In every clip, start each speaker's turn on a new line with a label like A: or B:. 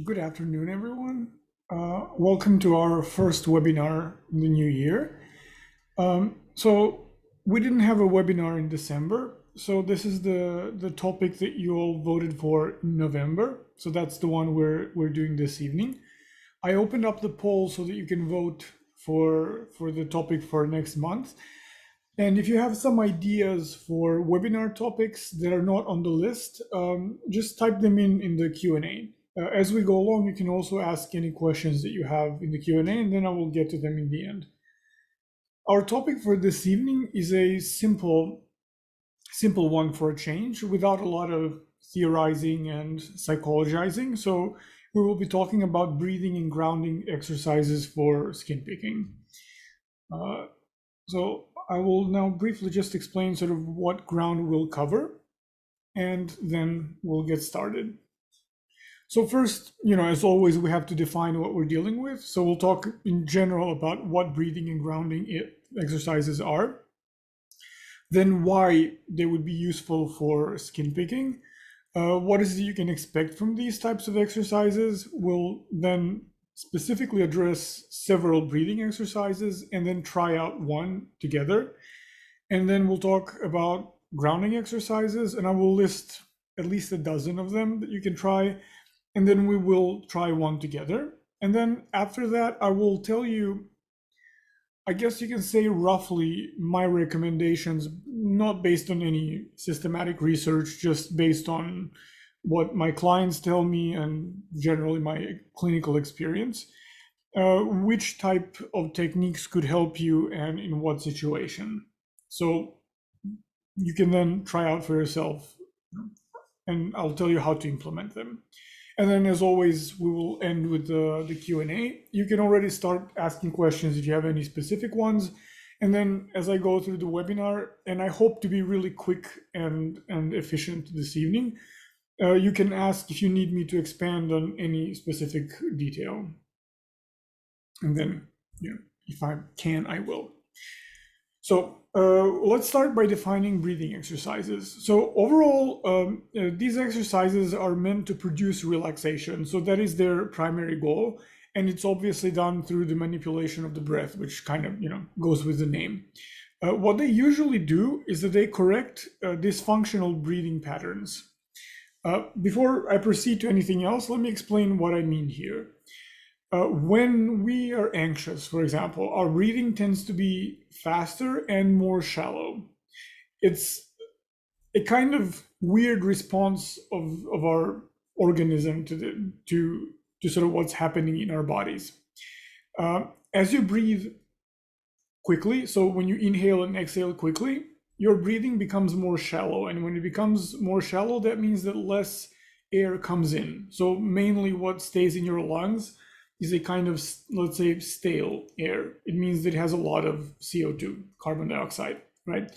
A: Good afternoon, everyone. Welcome to our first webinar in the new year. So we didn't have a webinar in December, so this is the topic that you all voted for in November. So that's the one we're doing this evening. I opened up the poll so that you can vote for the topic for next month. And if you have some ideas for webinar topics that are not on the list, just type them in the Q&A. As we go along, you can also ask any questions that you have in the Q&A, and then I will get to them in the end. Our topic for this evening is a simple one for a change, without a lot of theorizing and psychologizing. So we will be talking about breathing and grounding exercises for skin picking. So I will now briefly just explain sort of what ground we'll cover, and then we'll get started. So first, as always, we have to define what we're dealing with. So we'll talk in general about what breathing and grounding exercises are, then why they would be useful for skin picking, what is it you can expect from these types of exercises. We'll then specifically address several breathing exercises and then try out one together. And then we'll talk about grounding exercises, and I will list at least a dozen of them that you can try. And then we will try one together. And then after that, I will tell you, I guess you can say roughly my recommendations, not based on any systematic research, just based on what my clients tell me and generally my clinical experience. Which type of techniques could help you and in what situation. So you can then try out for yourself, and I'll tell you how to implement them. And then, as always, we will end with the Q&A. You can already start asking questions if you have any specific ones. And then as I go through the webinar, and I hope to be really quick and efficient this evening, you can ask if you need me to expand on any specific detail. And then, if I can, I will. So let's start by defining breathing exercises. So overall, these exercises are meant to produce relaxation. So that is their primary goal. And it's obviously done through the manipulation of the breath, which kind of, goes with the name. What they usually do is that they correct dysfunctional breathing patterns. Before I proceed to anything else, let me explain what I mean here. When we are anxious, for example, our breathing tends to be faster and more shallow. It's a kind of weird response of our organism to sort of what's happening in our bodies. As you breathe quickly, so when you inhale and exhale quickly, your breathing becomes more shallow. And when it becomes more shallow, that means that less air comes in. So mainly what stays in your lungs is a kind of, let's say, stale air. It means that it has a lot of CO2, carbon dioxide, right?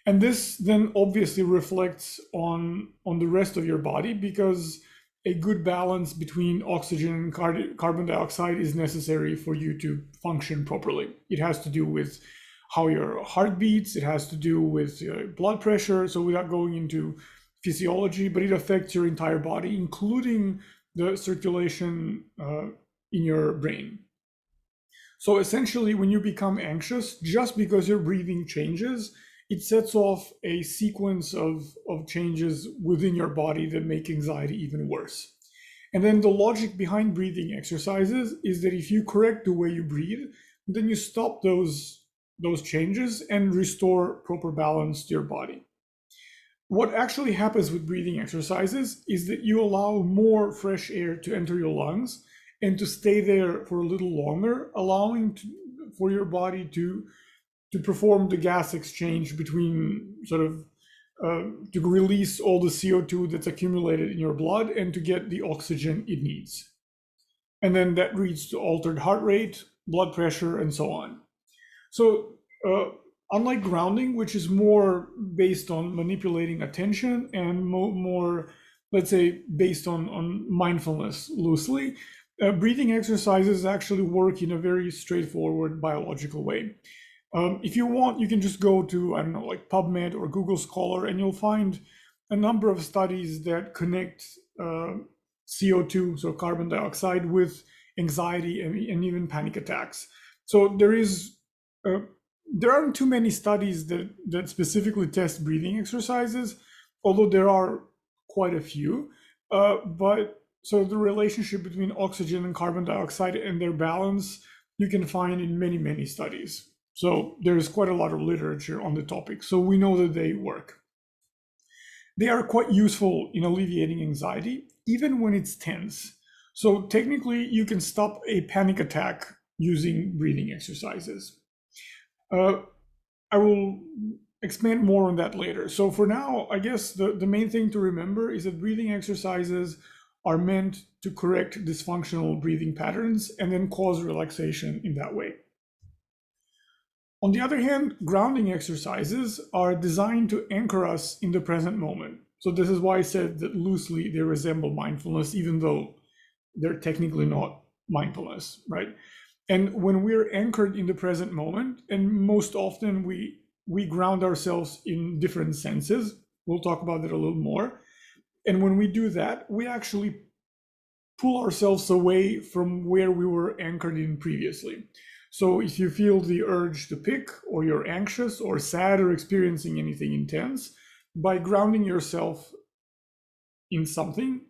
A: And this then obviously reflects on the rest of your body, because a good balance between oxygen and carbon dioxide is necessary for you to function properly. It has to do with how your heart beats, it has to do with your blood pressure. So without going into physiology, but it affects your entire body, including the circulation in your brain. So essentially, when you become anxious, just because your breathing changes, it sets off a sequence of changes within your body that make anxiety even worse. And then the logic behind breathing exercises is that if you correct the way you breathe, then you stop those changes and restore proper balance to your body. What actually happens with breathing exercises is that you allow more fresh air to enter your lungs and to stay there for a little longer, allowing for your body to perform the gas exchange between sort of to release all the CO2 that's accumulated in your blood and to get the oxygen it needs. And then that leads to altered heart rate, blood pressure, and so on. So unlike grounding, which is more based on manipulating attention and more, let's say, based on mindfulness loosely, breathing exercises actually work in a very straightforward biological way. If you want, you can just go to, I don't know, like PubMed or Google Scholar, and you'll find a number of studies that connect CO2, so carbon dioxide, with anxiety and even panic attacks. So there aren't too many studies that specifically test breathing exercises, although there are quite a few. But so the relationship between oxygen and carbon dioxide and their balance you can find in many, many studies. So there's quite a lot of literature on the topic. So we know that they work. They are quite useful in alleviating anxiety, even when it's tense. So technically, you can stop a panic attack using breathing exercises. I will expand more on that later. So for now, I guess the main thing to remember is that breathing exercises are meant to correct dysfunctional breathing patterns and then cause relaxation in that way. On the other hand, grounding exercises are designed to anchor us in the present moment. So this is why I said that loosely they resemble mindfulness, even though they're technically not mindfulness, right? And when we're anchored in the present moment, and most often we ground ourselves in different senses, we'll talk about that a little more. And when we do that, we actually pull ourselves away from where we were anchored in previously. So if you feel the urge to pick, or you're anxious or sad or experiencing anything intense, by grounding yourself in something,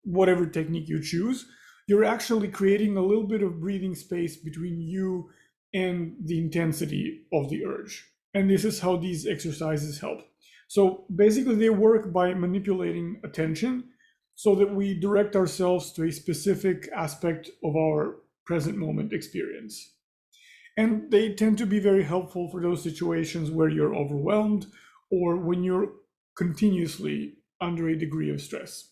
A: whatever technique you choose, you're actually creating a little bit of breathing space between you and the intensity of the urge. And this is how these exercises help. So basically, they work by manipulating attention so that we direct ourselves to a specific aspect of our present moment experience. And they tend to be very helpful for those situations where you're overwhelmed or when you're continuously under a degree of stress.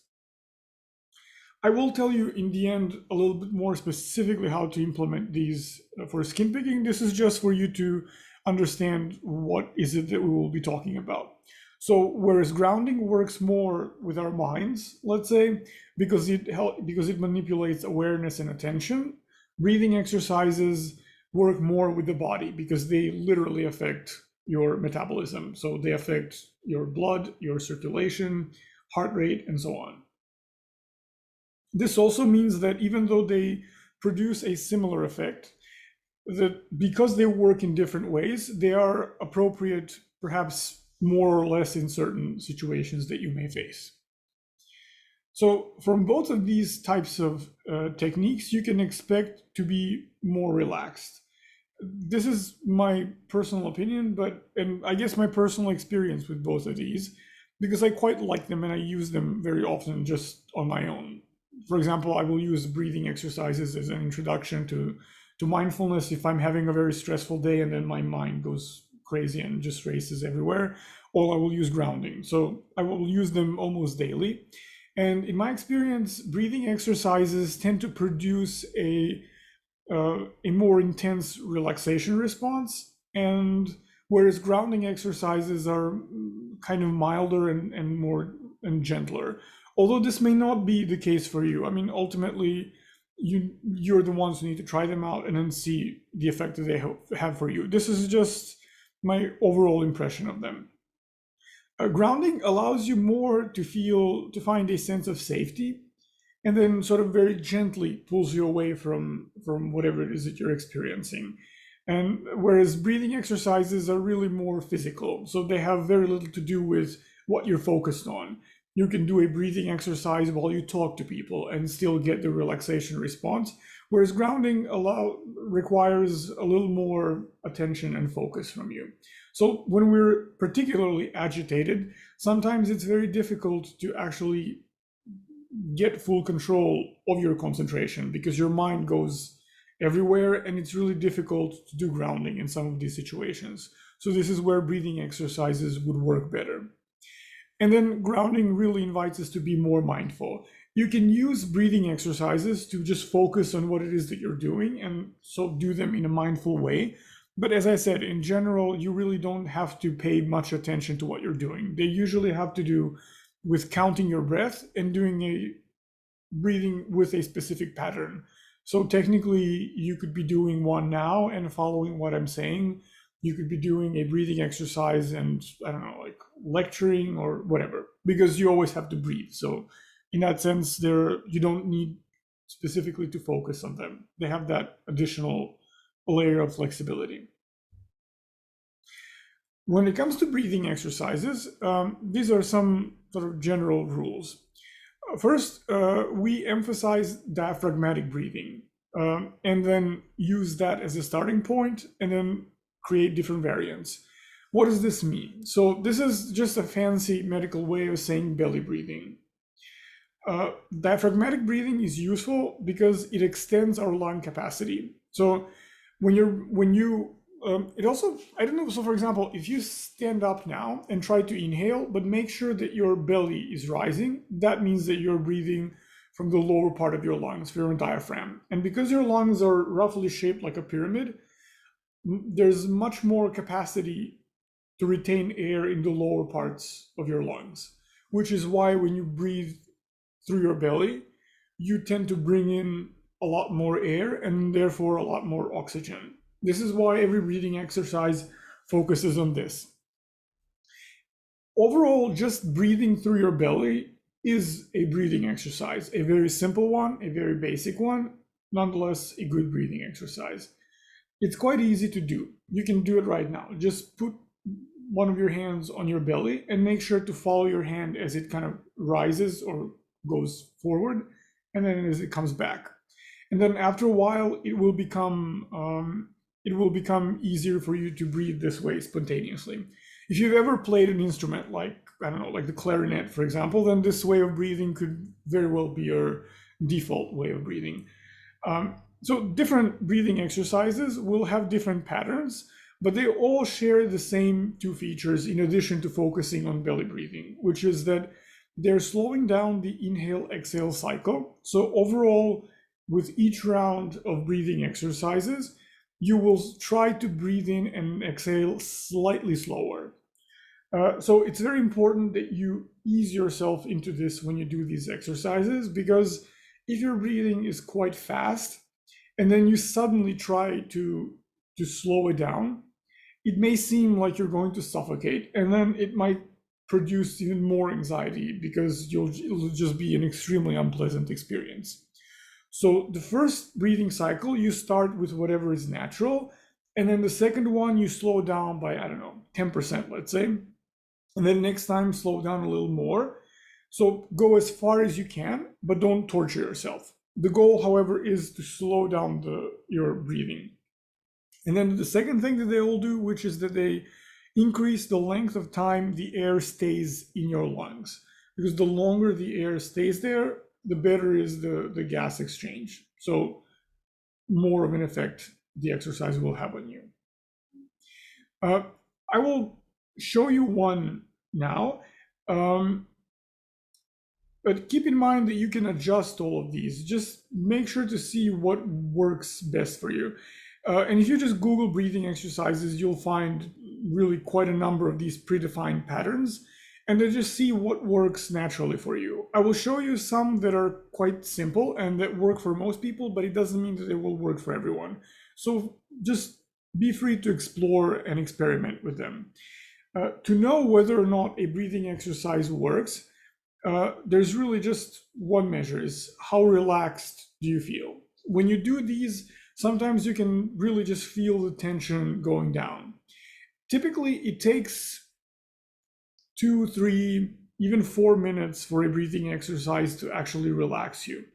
A: I will tell you in the end a little bit more specifically how to implement these for skin picking. This is just for you to understand what is it that we will be talking about. So whereas grounding works more with our minds, let's say, because it manipulates awareness and attention, breathing exercises work more with the body because they literally affect your metabolism. So they affect your blood, your circulation, heart rate, and so on. This also means that even though they produce a similar effect, that because they work in different ways, they are appropriate perhaps more or less in certain situations that you may face. So from both of these types of techniques, you can expect to be more relaxed. This is my personal opinion, and I guess my personal experience with both of these, because I quite like them and I use them very often just on my own. For example, I will use breathing exercises as an introduction to mindfulness if I'm having a very stressful day and then my mind goes crazy and just races everywhere, or I will use grounding. So I will use them almost daily. And in my experience, breathing exercises tend to produce a more intense relaxation response, and whereas grounding exercises are kind of milder and more and gentler. Although this may not be the case for you. I mean, ultimately, you're the ones who need to try them out and then see the effect that they have for you. This is just my overall impression of them. Grounding allows you more to find a sense of safety, and then sort of very gently pulls you away from whatever it is that you're experiencing. And whereas breathing exercises are really more physical, so they have very little to do with what you're focused on. You can do a breathing exercise while you talk to people and still get the relaxation response, whereas grounding requires a little more attention and focus from you. So when we're particularly agitated, sometimes it's very difficult to actually get full control of your concentration because your mind goes everywhere, and it's really difficult to do grounding in some of these situations. So this is where breathing exercises would work better. And then grounding really invites us to be more mindful. You can use breathing exercises to just focus on what it is that you're doing and so do them in a mindful way. But as I said, in general, you really don't have to pay much attention to what you're doing. They usually have to do with counting your breath and doing a breathing with a specific pattern. So technically, you could be doing one now and following what I'm saying. You could be doing a breathing exercise and, I don't know, like lecturing or whatever, because you always have to breathe. So in that sense, you don't need specifically to focus on them. They have that additional layer of flexibility. When it comes to breathing exercises, these are some sort of general rules. First, we emphasize diaphragmatic breathing, and then use that as a starting point, and then create different variants. What does this mean? So this is just a fancy medical way of saying belly breathing. Diaphragmatic breathing is useful because it extends our lung capacity. So it also, I don't know, so for example, if you stand up now and try to inhale, but make sure that your belly is rising, that means that you're breathing from the lower part of your lungs, from your diaphragm. And because your lungs are roughly shaped like a pyramid, there's much more capacity to retain air in the lower parts of your lungs, which is why when you breathe through your belly, you tend to bring in a lot more air and therefore a lot more oxygen. This is why every breathing exercise focuses on this. Overall, just breathing through your belly is a breathing exercise, a very simple one, a very basic one, nonetheless a good breathing exercise. It's quite easy to do. You can do it right now. Just put one of your hands on your belly and make sure to follow your hand as it kind of rises or goes forward, and then as it comes back. And then after a while, it will become easier for you to breathe this way spontaneously. If you've ever played an instrument like, I don't know, like the clarinet, for example, then this way of breathing could very well be your default way of breathing. So different breathing exercises will have different patterns, but they all share the same two features in addition to focusing on belly breathing, which is that they're slowing down the inhale-exhale cycle. So overall, with each round of breathing exercises, you will try to breathe in and exhale slightly slower. So it's very important that you ease yourself into this when you do these exercises, because if your breathing is quite fast and then you suddenly try to slow it down, it may seem like you're going to suffocate, and then it might produce even more anxiety because it'll just be an extremely unpleasant experience. So the first breathing cycle, you start with whatever is natural, and then the second one, you slow down by, I don't know, 10%, let's say. And then next time, slow down a little more. So go as far as you can, but don't torture yourself. The goal, however, is to slow down your breathing. And then the second thing that they all do, which is that they increase the length of time the air stays in your lungs. Because the longer the air stays there, the better is the gas exchange. So more of an effect the exercise will have on you. I will show you one now. But keep in mind that you can adjust all of these. Just make sure to see what works best for you. And if you just Google breathing exercises, you'll find really quite a number of these predefined patterns, and then just see what works naturally for you. I will show you some that are quite simple and that work for most people, but it doesn't mean that they will work for everyone. So just be free to explore and experiment with them. To know whether or not a breathing exercise works, there's really just one measure: is how relaxed do you feel? When you do these, sometimes you can really just feel the tension going down. Typically, it takes 2, 3, even 4 minutes for a breathing exercise to actually relax you.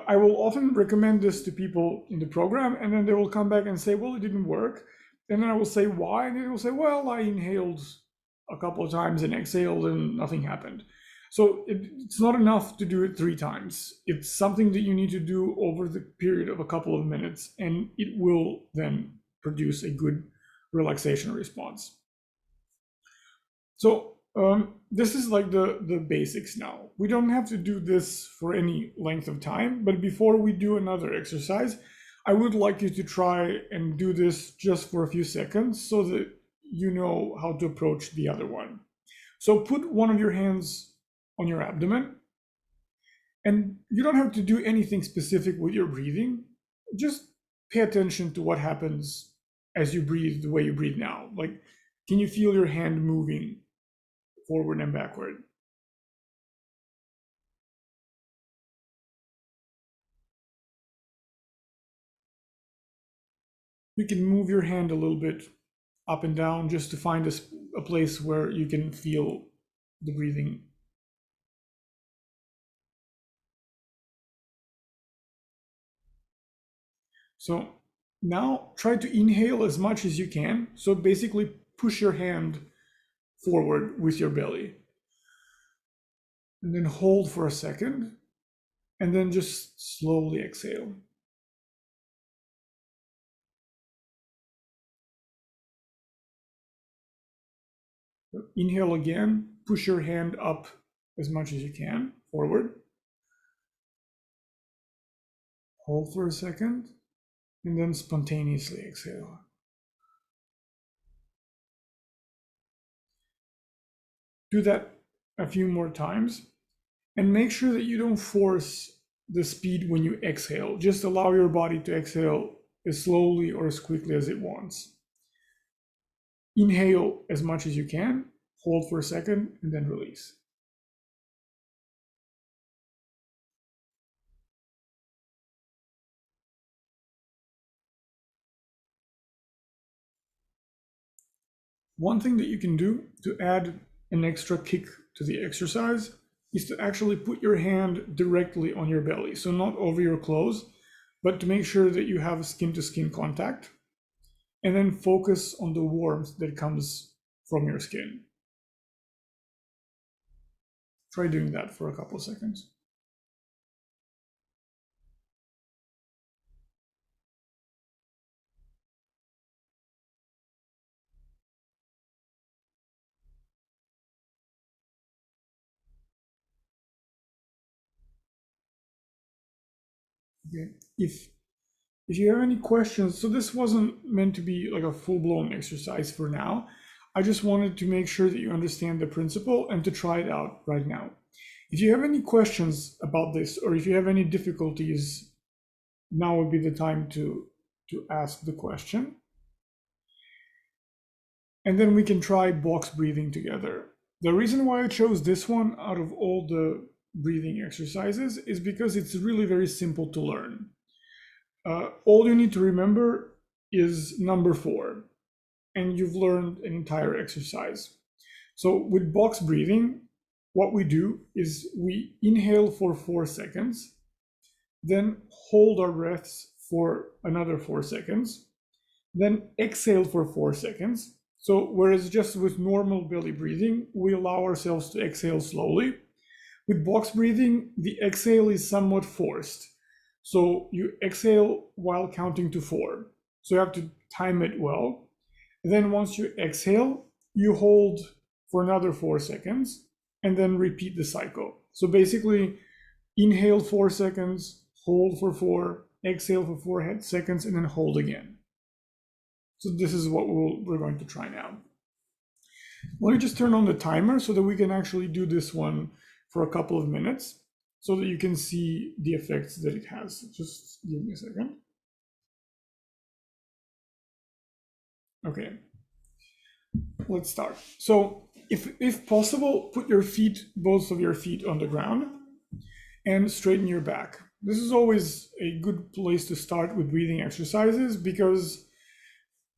A: I will often recommend this to people in the program, and then they will come back and say, well, it didn't work. And then I will say, why? And they will say, well, I inhaled a couple of times and exhaled and nothing happened. So it's not enough to do it 3 times. It's something that you need to do over the period of a couple of minutes, and it will then produce a good relaxation response. So this is like the basics now. We don't have to do this for any length of time, but before we do another exercise, I would like you to try and do this just for a few seconds so that you know how to approach the other one. So put one of your hands on your abdomen, and you don't have to do anything specific with your breathing. Just pay attention to what happens as you breathe the way you breathe now. Like, can you feel your hand moving forward and backward? You can move your hand a little bit up and down just to find a place where you can feel the breathing. So now try to inhale as much as you can. So basically push your hand forward with your belly. And then hold for a second. And then just slowly exhale. So inhale again. Push your hand up as much as you can forward. Hold for a second. And then spontaneously exhale. Do that a few more times. And make sure that you don't force the speed when you exhale. Just allow your body to exhale as slowly or as quickly as it wants. Inhale as much as you can, hold for a second, and then release. One thing that you can do to add an extra kick to the exercise is to actually put your hand directly on your belly. So not over your clothes, but to make sure that you have skin to skin contact, and then focus on the warmth that comes from your skin. Try doing that for a couple of seconds. Okay. If you have any questions, so this wasn't meant to be like a full-blown exercise for now. I just wanted to make sure that you understand the principle and to try it out right now. If you have any questions about this, or if you have any difficulties, now would be the time to ask the question. And then we can try box breathing together. The reason why I chose this one out of all the breathing exercises is because it's really very simple to learn. All you need to remember is number 4, and you've learned an entire exercise. So with box breathing, what we do is we inhale for 4 seconds, then hold our breaths for another 4 seconds, then exhale for 4 seconds. So whereas just with normal belly breathing, we allow ourselves to exhale slowly. With box breathing, the exhale is somewhat forced. So you exhale while counting to 4. So you have to time it well. And then once you exhale, you hold for another 4 seconds and then repeat the cycle. So basically, inhale 4 seconds, hold for 4, exhale for 4 seconds, and then hold again. So this is what we're going to try now. Let me just turn on the timer so that we can actually do this one for a couple of minutes so that you can see the effects that it has. Just give me a second. Okay, let's start. So if possible, put your feet, both of your feet on the ground and straighten your back. This is always a good place to start with breathing exercises because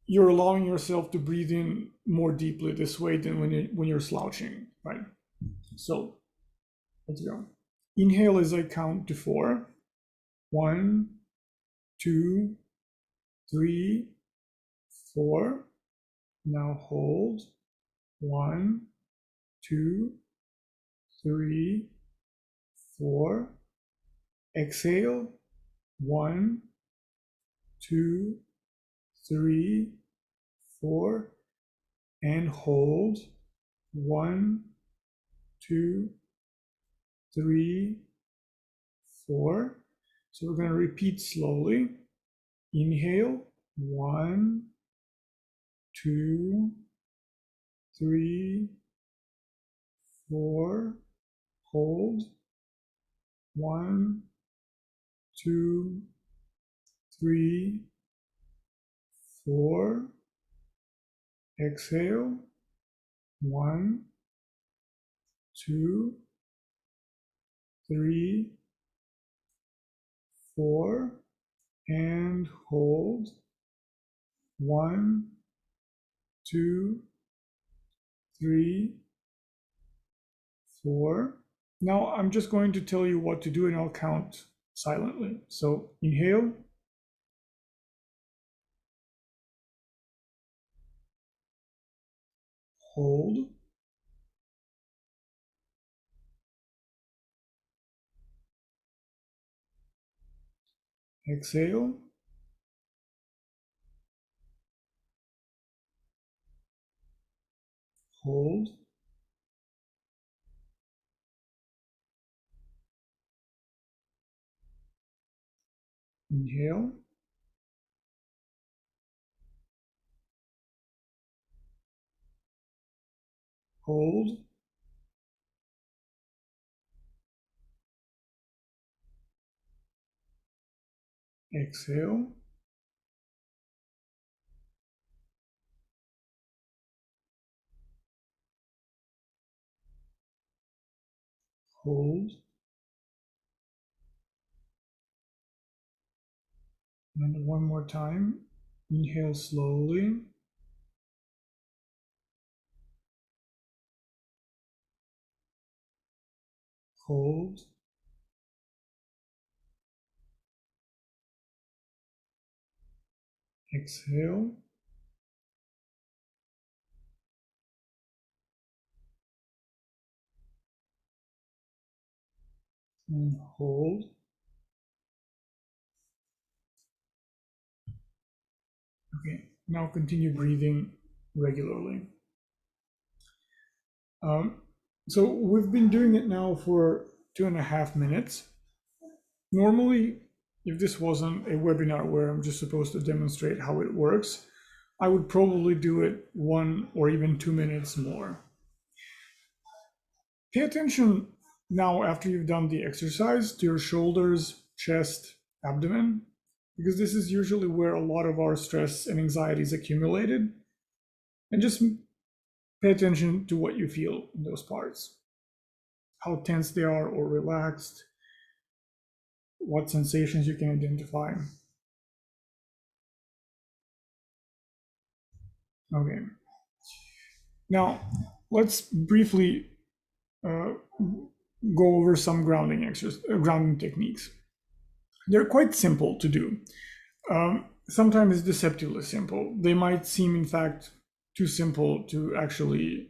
A: you're allowing yourself to breathe in more deeply this way than when you're slouching, right? So let's go. Inhale as I count to 4. 1, 2, 3, 4. Now hold. 1, 2, 3, 4. Exhale. 1, 2, 3, 4. And hold. 1, 2, 3, 4. So we're going to repeat slowly. Inhale. 1, 2, 3, 4. Hold. 1, 2, 3, 4. Exhale. 1, 2, 3, 4. And hold. 1, 2, 3, 4. Now I'm just going to tell you what to do and I'll count silently. So inhale. Hold. Exhale. Hold. Inhale. Hold. Exhale. Hold. And one more time. Inhale slowly. Hold. Exhale. And hold. Okay, now continue breathing regularly. So we've been doing it now for 2.5 minutes. Normally, if this wasn't a webinar where I'm just supposed to demonstrate how it works, I would probably do it 1 or even 2 minutes more. Pay attention now after you've done the exercise to your shoulders, chest, abdomen, because this is usually where a lot of our stress and anxiety is accumulated. And just pay attention to what you feel in those parts, how tense they are or relaxed, what sensations you can identify. Okay. Now, let's briefly go over some grounding techniques. They're quite simple to do. Sometimes deceptively simple. They might seem, in fact, too simple to actually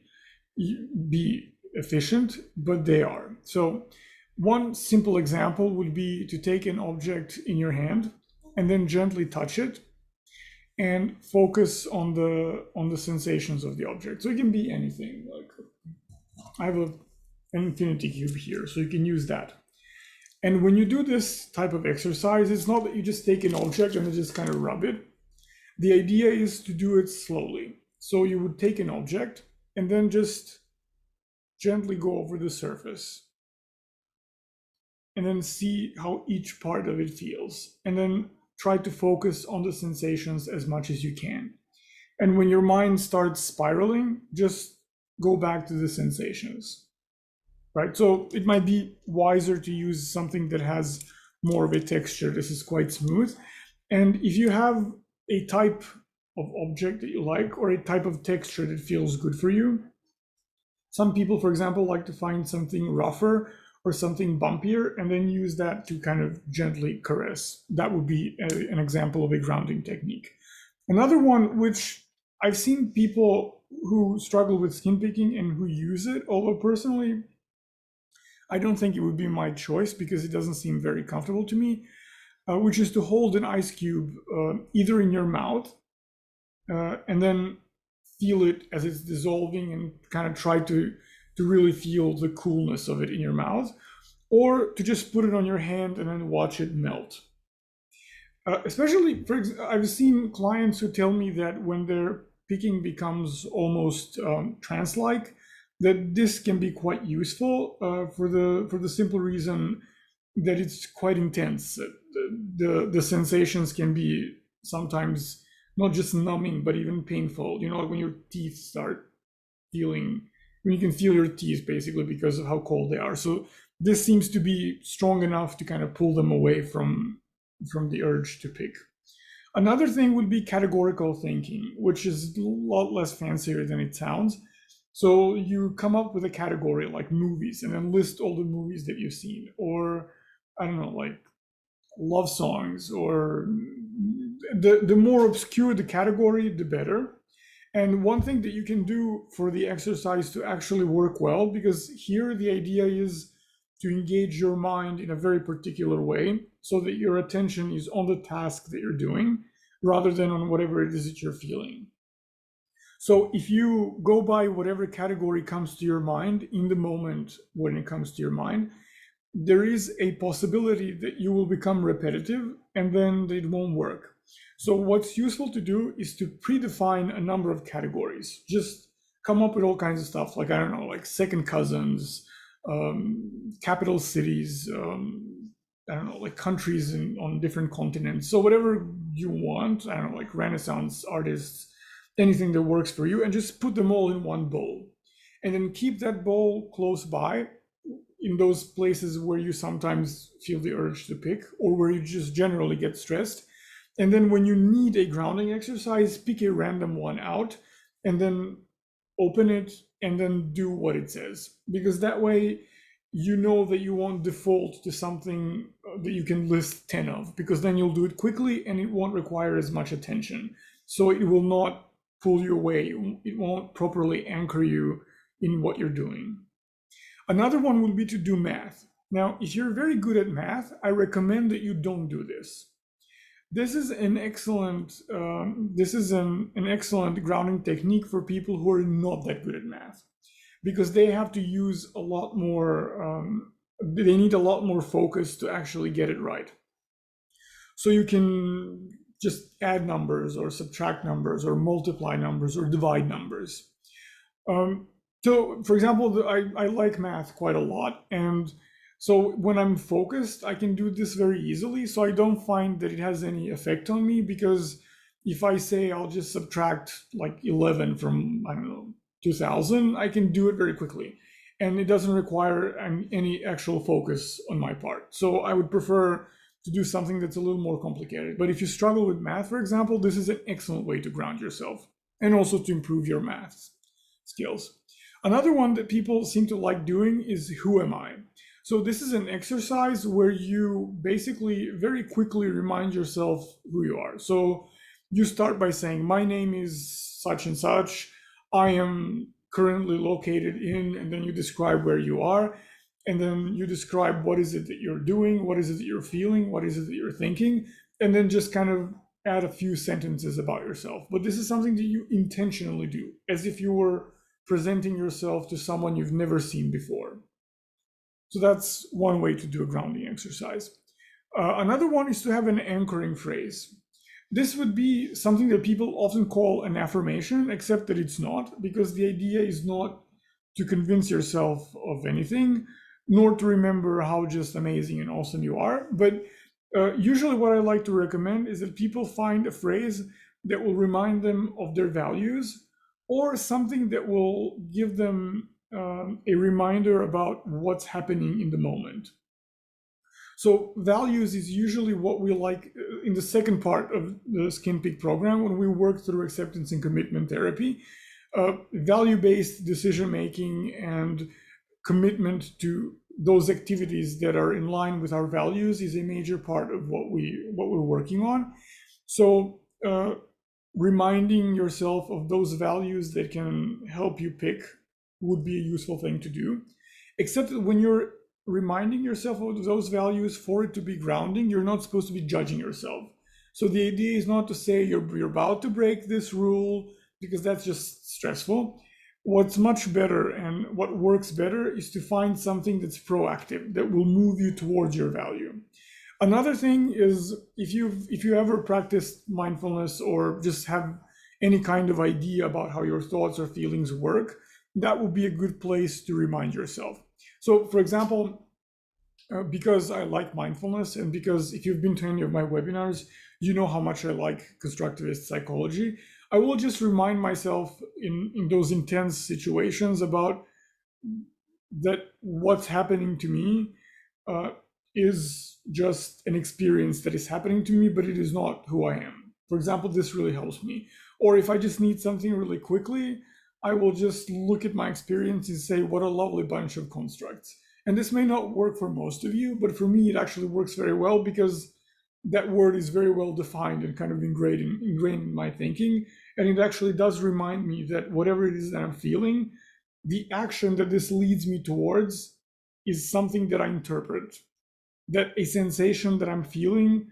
A: be efficient, but they are. So one simple example would be to take an object in your hand and then gently touch it and focus on the sensations of the object. So it can be anything. Like I have an infinity cube here, so you can use that. And when you do this type of exercise, it's not that you just take an object and just kind of rub it. The idea is to do it slowly. So you would take an object and then just gently go over the surface and then see how each part of it feels. And then try to focus on the sensations as much as you can. And when your mind starts spiraling, just go back to the sensations, right? So it might be wiser to use something that has more of a texture. This is quite smooth. And if you have a type of object that you like or a type of texture that feels good for you, some people, for example, like to find something rougher or something bumpier and then use that to kind of gently caress. That would be an example of a grounding technique. Another one, which I've seen people who struggle with skin picking and who use it, although personally, I don't think it would be my choice because it doesn't seem very comfortable to me, which is to hold an ice cube either in your mouth and then feel it as it's dissolving and kind of try to really feel the coolness of it in your mouth, or to just put it on your hand and then watch it melt. Especially, I've seen clients who tell me that when their picking becomes almost trance-like, that this can be quite useful for the simple reason that it's quite intense. The sensations can be sometimes not just numbing, but even painful. You know, like when your teeth start feeling, when you can feel your teeth basically because of how cold they are. So this seems to be strong enough to kind of pull them away from the urge to pick. Another thing would be categorical thinking, which is a lot less fancier than it sounds. So you come up with a category like movies and then list all the movies that you've seen, or I don't know, like love songs, or the more obscure the category, the better. And one thing that you can do for the exercise to actually work well, because here the idea is to engage your mind in a very particular way so that your attention is on the task that you're doing rather than on whatever it is that you're feeling. So if you go by whatever category comes to your mind in the moment when it comes to your mind, there is a possibility that you will become repetitive and then it won't work. So what's useful to do is to predefine a number of categories. Just come up with all kinds of stuff, like, I don't know, like second cousins, capital cities, I don't know, like countries on different continents. So whatever you want, I don't know, like Renaissance artists, anything that works for you, and just put them all in one bowl. And then keep that bowl close by in those places where you sometimes feel the urge to pick or where you just generally get stressed. And then when you need a grounding exercise, pick a random one out and then open it and then do what it says. Because that way you know that you won't default to something that you can list 10 of, because then you'll do it quickly and it won't require as much attention. So it will not pull you away. It won't properly anchor you in what you're doing. Another one would be to do math. Now, if you're very good at math, I recommend that you don't do this. This is an excellent an excellent grounding technique for people who are not that good at math, because they have to use a lot more. They need a lot more focus to actually get it right. So you can just add numbers or subtract numbers or multiply numbers or divide numbers. So, for example, I like math quite a lot. And so when I'm focused, I can do this very easily. So I don't find that it has any effect on me, because if I say I'll just subtract like 11 from, I don't know, 2000, I can do it very quickly. And it doesn't require any actual focus on my part. So I would prefer to do something that's a little more complicated. But if you struggle with math, for example, this is an excellent way to ground yourself and also to improve your math skills. Another one that people seem to like doing is who am I? So this is an exercise where you basically very quickly remind yourself who you are. So you start by saying, my name is such and such. I am currently located in, and then you describe where you are. And then you describe what is it that you're doing, what is it that you're feeling, what is it that you're thinking, and then just kind of add a few sentences about yourself. But this is something that you intentionally do, as if you were presenting yourself to someone you've never seen before. So that's one way to do a grounding exercise. Another one is to have an anchoring phrase. This would be something that people often call an affirmation, except that it's not, because the idea is not to convince yourself of anything, nor to remember how just amazing and awesome you are. But usually what I like to recommend is that people find a phrase that will remind them of their values, or something that will give them a reminder about what's happening in the moment. So values is usually what we like in the second part of the Skin Peak program when we work through acceptance and commitment therapy. Value-based decision-making and commitment to those activities that are in line with our values is a major part of what we're working on. So reminding yourself of those values that can help you pick would be a useful thing to do. Except that when you're reminding yourself of those values, for it to be grounding, you're not supposed to be judging yourself. So the idea is not to say you're about to break this rule, because that's just stressful. What's much better and what works better is to find something that's proactive, that will move you towards your value. Another thing is, if you ever practiced mindfulness or just have any kind of idea about how your thoughts or feelings work, that would be a good place to remind yourself. So, for example, because I like mindfulness, and because if you've been to any of my webinars, you know how much I like constructivist psychology, I will just remind myself in those intense situations about that what's happening to me is just an experience that is happening to me, but it is not who I am. For example, this really helps me. Or if I just need something really quickly, I will just look at my experience and say, what a lovely bunch of constructs. And this may not work for most of you, but for me, it actually works very well because that word is very well defined and kind of ingrained in my thinking. And it actually does remind me that whatever it is that I'm feeling, the action that this leads me towards is something that I interpret. That a sensation that I'm feeling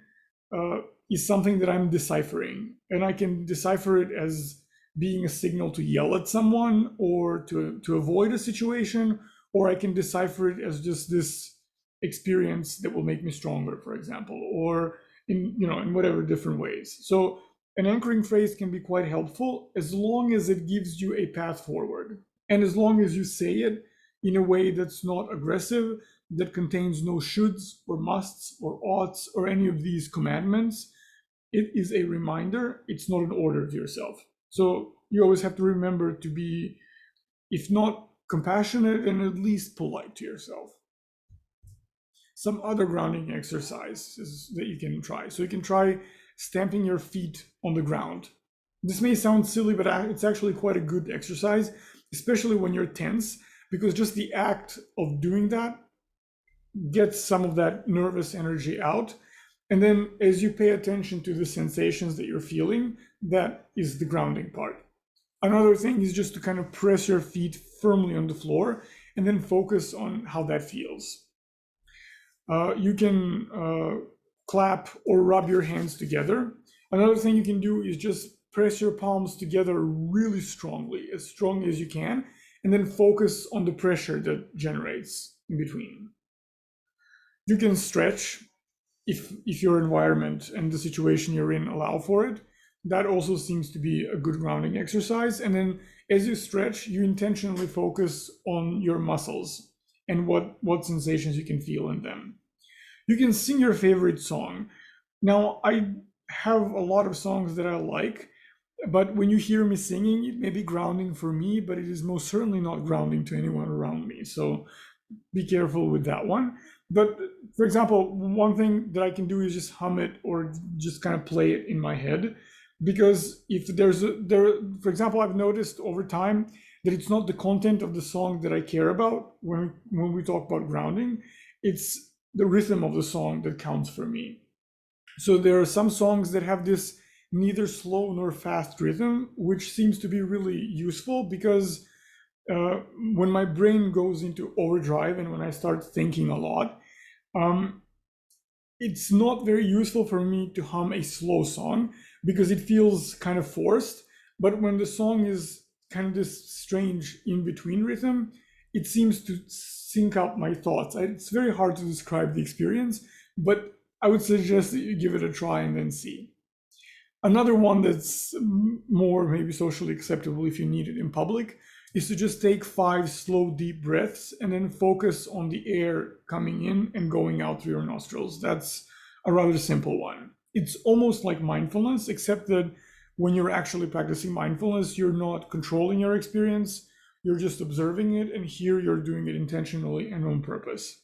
A: is something that I'm deciphering. And I can decipher it as being a signal to yell at someone or to avoid a situation, or I can decipher it as just this experience that will make me stronger, for example, or in whatever different ways. So an anchoring phrase can be quite helpful as long as it gives you a path forward. And as long as you say it in a way that's not aggressive, that contains no shoulds or musts or oughts or any of these commandments, it is a reminder, it's not an order to yourself. So you always have to remember to be, if not compassionate, and at least polite to yourself. Some other grounding exercises that you can try. So you can try stamping your feet on the ground. This may sound silly, but it's actually quite a good exercise, especially when you're tense, because just the act of doing that gets some of that nervous energy out. And then as you pay attention to the sensations that you're feeling, that is the grounding part. Another thing is just to kind of press your feet firmly on the floor and then focus on how that feels. You can clap or rub your hands together. Another thing you can do is just press your palms together really strongly, as strong as you can, and then focus on the pressure that generates in between. You can stretch if your environment and the situation you're in allow for it. That also seems to be a good grounding exercise. And then as you stretch, you intentionally focus on your muscles and what sensations you can feel in them. You can sing your favorite song. Now, I have a lot of songs that I like, but when you hear me singing, it may be grounding for me, but it is most certainly not grounding to anyone around me. So be careful with that one. But for example, one thing that I can do is just hum it or just kind of play it in my head. Because if for example, I've noticed over time that it's not the content of the song that I care about when we talk about grounding, it's the rhythm of the song that counts for me. So there are some songs that have this neither slow nor fast rhythm, which seems to be really useful because when my brain goes into overdrive and when I start thinking a lot, it's not very useful for me to hum a slow song because it feels kind of forced. But when the song is kind of this strange in-between rhythm, it seems to sync up my thoughts. It's very hard to describe the experience, but I would suggest that you give it a try and then see. Another one that's more maybe socially acceptable if you need it in public is to just take 5 slow, deep breaths and then focus on the air coming in and going out through your nostrils. That's a rather simple one. It's almost like mindfulness, except that when you're actually practicing mindfulness, you're not controlling your experience, you're just observing it, and here you're doing it intentionally and on purpose.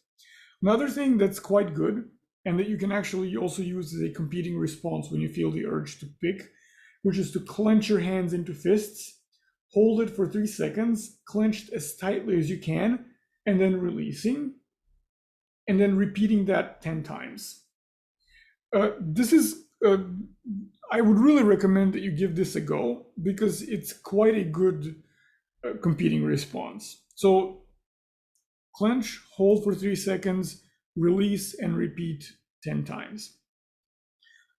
A: Another thing that's quite good, and that you can actually also use as a competing response when you feel the urge to pick, which is to clench your hands into fists, hold it for 3 seconds, clenched as tightly as you can, and then releasing, and then repeating that 10 times. I would really recommend that you give this a go because it's quite a good competing response. So clench, hold for 3 seconds, release, and repeat 10 times.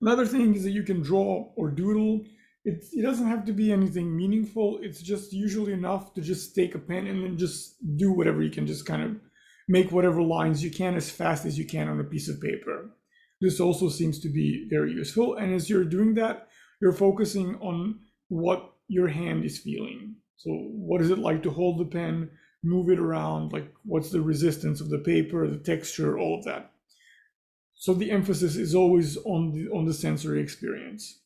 A: Another thing is that you can draw or doodle. It doesn't have to be anything meaningful. It's just usually enough to just take a pen and then just do whatever you can, just kind of make whatever lines you can as fast as you can on a piece of paper. This also seems to be very useful. And as you're doing that, you're focusing on what your hand is feeling. So what is it like to hold the pen, move it around, like what's the resistance of the paper, the texture, all of that. So the emphasis is always on the sensory experience.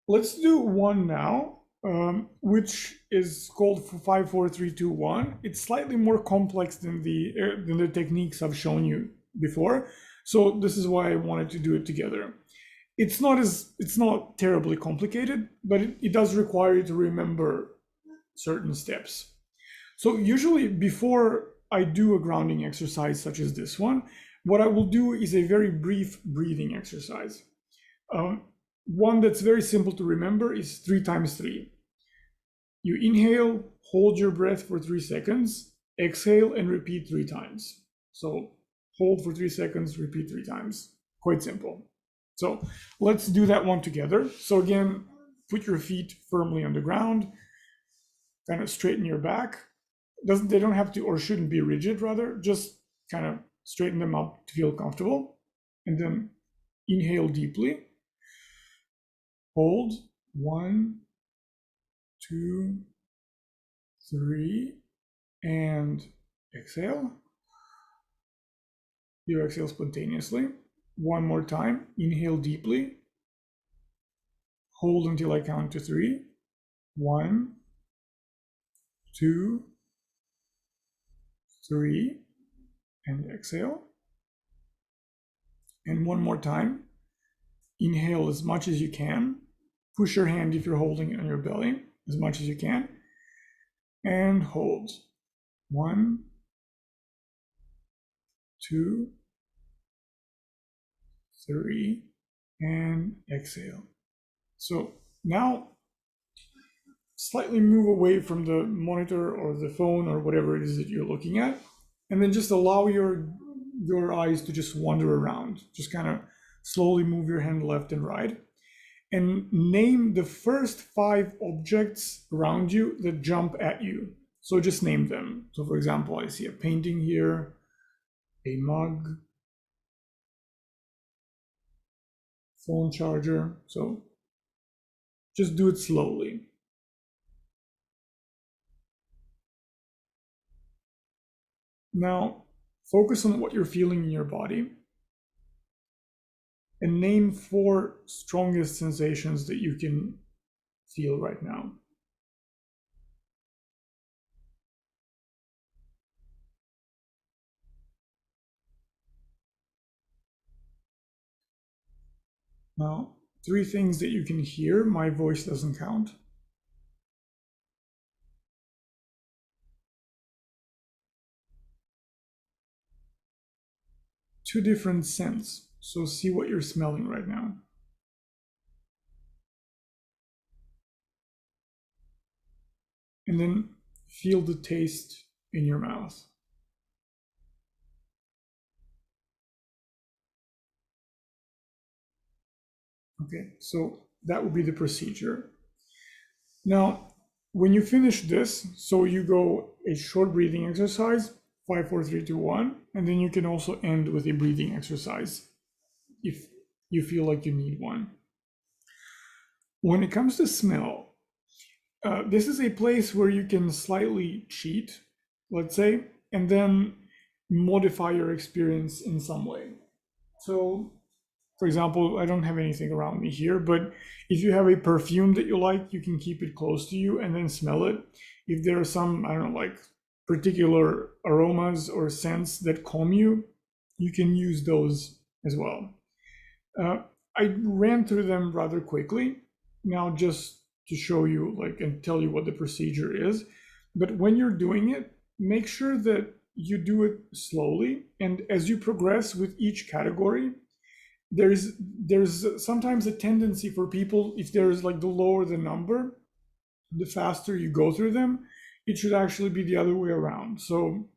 A: Let's do one now, which is called 5, 4, 3, 2, 1. It's slightly more complex than the techniques I've shown you before. So this is why I wanted to do it together. It's not terribly complicated, but it does require you to remember certain steps. So usually before I do a grounding exercise such as this one, what I will do is a very brief breathing exercise. One that's very simple to remember is 3 times 3. You inhale, hold your breath for 3 seconds, exhale, and repeat 3 times. So hold for 3 seconds, repeat 3 times. Quite simple. So let's do that one together. So again, put your feet firmly on the ground, kind of straighten your back. They don't have to, or shouldn't be rigid, rather, just kind of straighten them up to feel comfortable. And then inhale deeply. Hold 1, 2, 3, and exhale. You exhale spontaneously. One more time. Inhale deeply. Hold until I count to 3. 1, 2, 3, and exhale. And one more time. Inhale as much as you can. Push your hand if you're holding it on your belly as much as you can. And hold. 1, 2, 3, and exhale. So now slightly move away from the monitor or the phone or whatever it is that you're looking at, and then just allow your eyes to just wander around. Just kind of slowly move your hand left and right, and name the first 5 objects around you that jump at you. So just name them. So for example, I see a painting here, a mug, phone charger. So just do it slowly. Now, focus on what you're feeling in your body and name 4 strongest sensations that you can feel right now. Now, 3 things that you can hear. My voice doesn't count. Two different scents. So see what you're smelling right now. And then feel the taste in your mouth. Okay, so that would be the procedure. Now, when you finish this, so you go a short breathing exercise, 5, 4, 3, 2, 1, and then you can also end with a breathing exercise if you feel like you need one. When it comes to smell, this is a place where you can slightly cheat, let's say, and then modify your experience in some way. So, for example, I don't have anything around me here, but if you have a perfume that you like, you can keep it close to you and then smell it. If there are some, I don't know, like particular aromas or scents that calm you, you can use those as well. I ran through them rather quickly now just to show you like and tell you what the procedure is. But when you're doing it, make sure that you do it slowly. And as you progress with each category, there's sometimes a tendency for people, if there's like the lower the number, the faster you go through them. It should actually be the other way around. So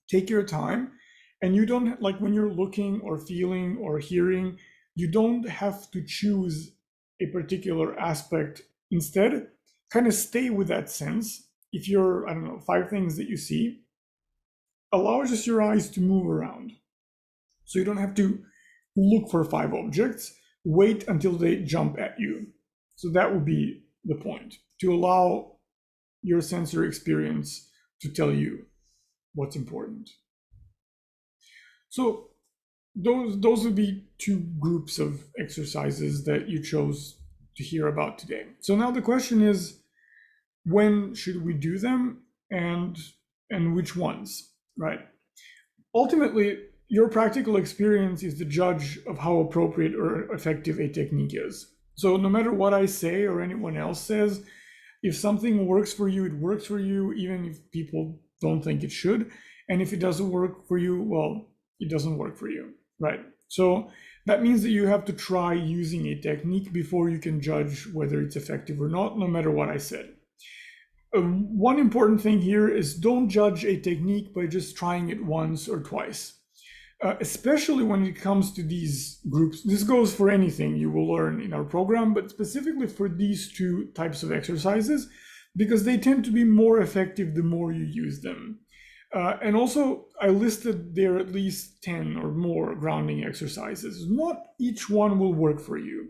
A: take your time, and you don't, like when you're looking or feeling or hearing, you don't have to choose a particular aspect. Instead, kind of stay with that sense. If you're, I don't know, 5 things that you see, allow just your eyes to move around. So you don't have to look for 5 objects, wait until they jump at you. So that would be the point, to allow your sensory experience to tell you what's important. So those would be 2 groups of exercises that you chose to hear about today. So now the question is, when should we do them, and which ones, right? Ultimately, your practical experience is the judge of how appropriate or effective a technique is. So no matter what I say or anyone else says, if something works for you, it works for you, even if people don't think it should. And if it doesn't work for you, well, it doesn't work for you, right? So that means that you have to try using a technique before you can judge whether it's effective or not, no matter what I said. One important thing here is don't judge a technique by just trying it once or twice. Especially when it comes to these groups. This goes for anything you will learn in our program, but specifically for these two types of exercises, because they tend to be more effective the more you use them. And also, I listed there at least 10 or more grounding exercises. Not each one will work for you.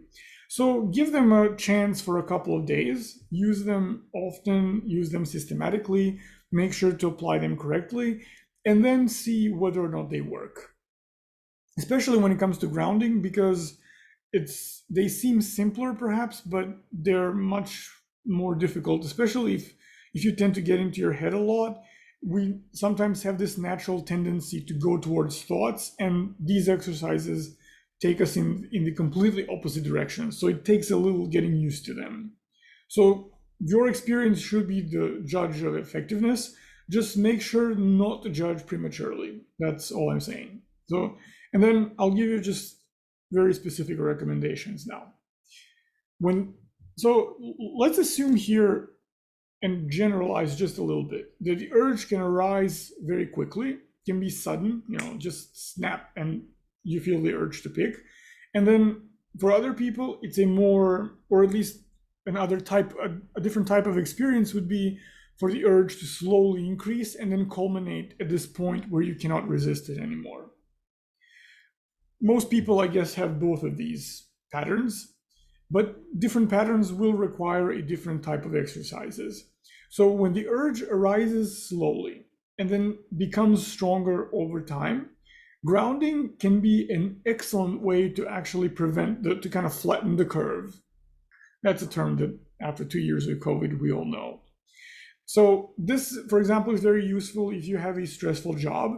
A: So give them a chance for a couple of days, use them often, use them systematically, make sure to apply them correctly, and then see whether or not they work. Especially when it comes to grounding, because they seem simpler perhaps, but they're much more difficult, especially if you tend to get into your head a lot. We sometimes have this natural tendency to go towards thoughts, and these exercises take us in the completely opposite direction. So it takes a little getting used to them. So your experience should be the judge of effectiveness. Just make sure not to judge prematurely. That's all I'm saying. So, and then I'll give you just very specific recommendations now. So let's assume here and generalize just a little bit that the urge can arise very quickly, can be sudden, just snap and you feel the urge to pick. And then for other people, it's a more, or at least a different type of experience would be for the urge to slowly increase and then culminate at this point where you cannot resist it anymore. Most people, I guess, have both of these patterns, but different patterns will require a different type of exercises. So when the urge arises slowly and then becomes stronger over time, grounding can be an excellent way to actually to kind of flatten the curve. That's a term that after 2 years of COVID, we all know. So this, for example, is very useful if you have a stressful job,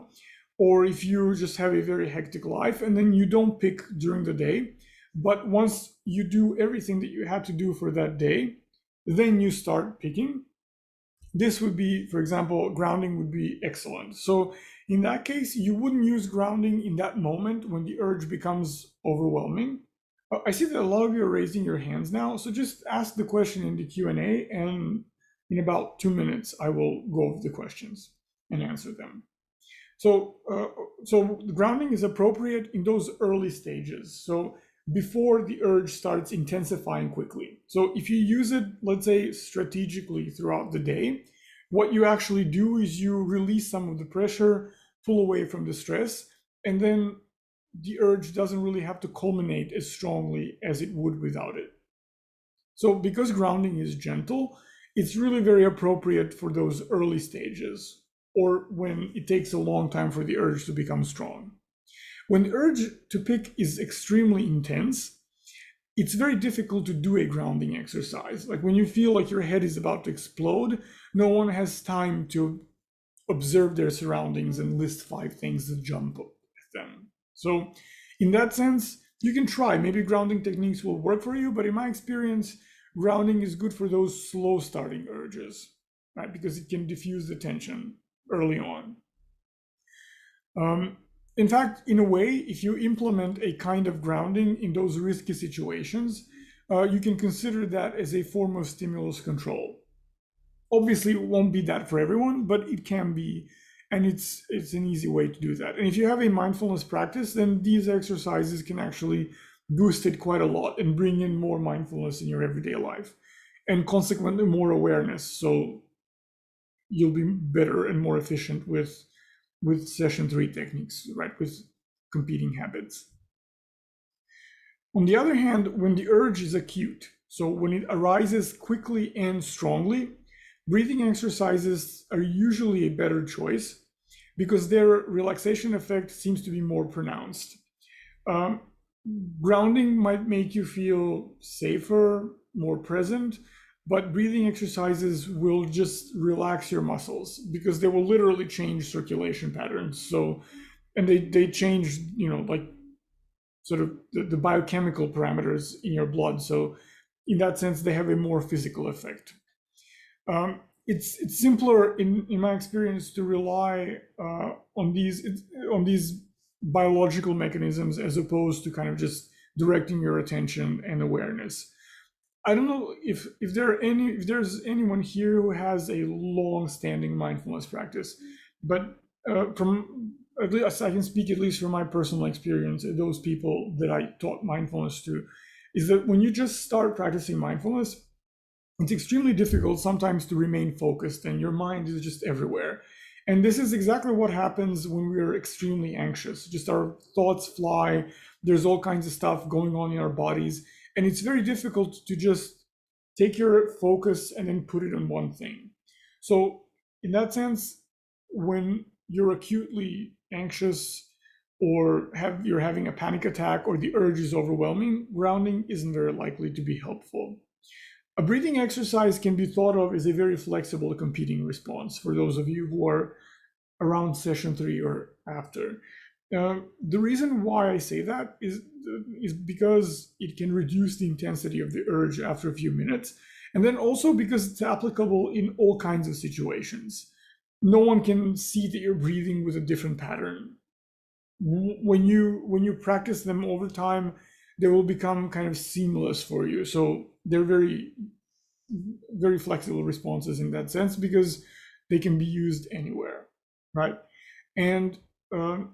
A: or if you just have a very hectic life and then you don't pick during the day, but once you do everything that you had to do for that day, then you start picking. This would be, for example, grounding would be excellent. So in that case, you wouldn't use grounding in that moment when the urge becomes overwhelming. I see that a lot of you are raising your hands now, so just ask the question in the Q&A, and in about 2 minutes, I will go over the questions and answer them. So grounding is appropriate in those early stages. So before the urge starts intensifying quickly. So if you use it, let's say, strategically throughout the day, what you actually do is you release some of the pressure, pull away from the stress, and then the urge doesn't really have to culminate as strongly as it would without it. So because grounding is gentle, it's really very appropriate for those early stages, or when it takes a long time for the urge to become strong. When the urge to pick is extremely intense, it's very difficult to do a grounding exercise. Like when you feel like your head is about to explode, no one has time to observe their surroundings and list 5 things that jump at them. So in that sense, you can try. Maybe grounding techniques will work for you, but in my experience, grounding is good for those slow starting urges, right? Because it can diffuse the tension early on. In fact, in a way, if you implement a kind of grounding in those risky situations, you can consider that as a form of stimulus control. Obviously, it won't be that for everyone, but it can be, and it's an easy way to do that. And if you have a mindfulness practice, then these exercises can actually boost it quite a lot and bring in more mindfulness in your everyday life, and consequently more awareness. So you'll be better and more efficient with session 3 techniques, right, with competing habits. On the other hand, when the urge is acute, so when it arises quickly and strongly, breathing exercises are usually a better choice because their relaxation effect seems to be more pronounced. Grounding might make you feel safer, more present, but breathing exercises will just relax your muscles because they will literally change circulation patterns. So and they change, like sort of the biochemical parameters in your blood. So in that sense, they have a more physical effect. It's simpler in my experience to rely on these biological mechanisms as opposed to kind of just directing your attention and awareness. I don't know if there's anyone here who has a long-standing mindfulness practice, but from at least I can speak at least from my personal experience, those people that I taught mindfulness to, is that when you just start practicing mindfulness, it's extremely difficult sometimes to remain focused and your mind is just everywhere. And this is exactly what happens when we're extremely anxious. Just our thoughts fly, there's all kinds of stuff going on in our bodies, and it's very difficult to just take your focus and then put it on one thing. So in that sense, when you're acutely anxious or you're having a panic attack or the urge is overwhelming, grounding isn't very likely to be helpful. A breathing exercise can be thought of as a very flexible competing response for those of you who are around session 3 or after. The reason why I say that is because it can reduce the intensity of the urge after a few minutes, and then also because it's applicable in all kinds of situations. No one can see that you're breathing with a different pattern. When you practice them over time, they will become kind of seamless for you. So they're very, very flexible responses in that sense because they can be used anywhere, right? And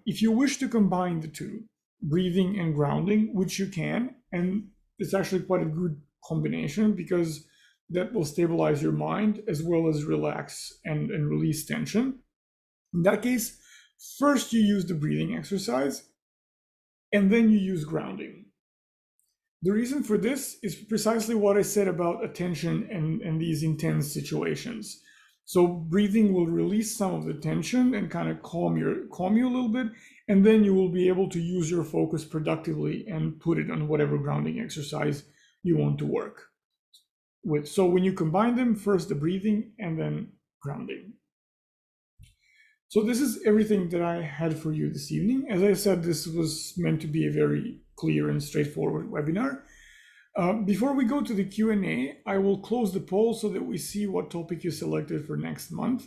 A: if you wish to combine the two, breathing and grounding, which you can, and it's actually quite a good combination because that will stabilize your mind as well as relax and release tension. In that case, first you use the breathing exercise and then you use grounding. The reason for this is precisely what I said about attention and these intense situations. So breathing will release some of the tension and kind of calm you a little bit, and then you will be able to use your focus productively and put it on whatever grounding exercise you want to work with. So when you combine them, first the breathing and then grounding. So this is everything that I had for you this evening. As I said, this was meant to be a very clear and straightforward webinar. Before we go to the Q&A, I will close the poll so that we see what topic you selected for next month.